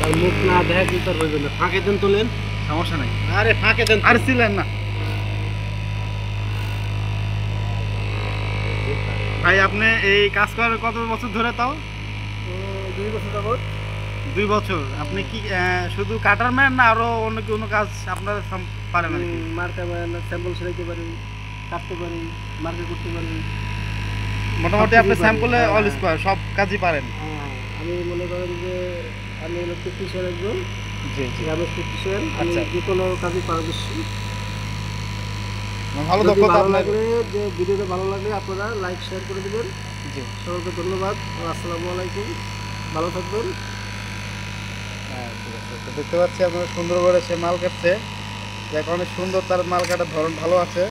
আর মুখ না দেখা কিন্তু আর হইবে না। ফাঁকে দেন তোলেন, সমস্যা নাই। আরে ফাঁকে দেন। আর ছিলেন না ভাই, আপনি এই কাজ করার কত বছর ধরে? তাও 2 বছর যাবত। 2 বছর। আপনি কি শুধু কাটার ম্যান না আরো অন্য কোনো কাজ আপনার পারেন আর কি? মার্কা স্যাম্পল সেরাইতে পারি, কাটতে পারি, মার্কা করতে পারি। মোটামুটি আপনি স্যাম্পলে অল স্কোয়ার সব কাজই পারেন। হ্যাঁ, আমি মনে করেন যে আমি হলো টেকনিশিয়ান একজন, জি জি, গ্রামের টেকনিশিয়ান। আমি আচ্ছা, যে কোনো কাজই পারদর্শী। ভালো যদি দক্ষতা ভালো আপনার। লাগলে, যে ভিডিওটা ভালো লাগলে আপনারা লাইক শেয়ার করে দেবেন। জি, সবাইকে ধন্যবাদ। আসসালামু আলাইকুম, ভালো থাকবেন। হ্যাঁ ঠিক আছে। তো দেখতে পাচ্ছি আপনারা সুন্দর করে সে মাল কাটছে, যার কারণে সুন্দর, তার মাল কাটার ধরন ভালো আছে।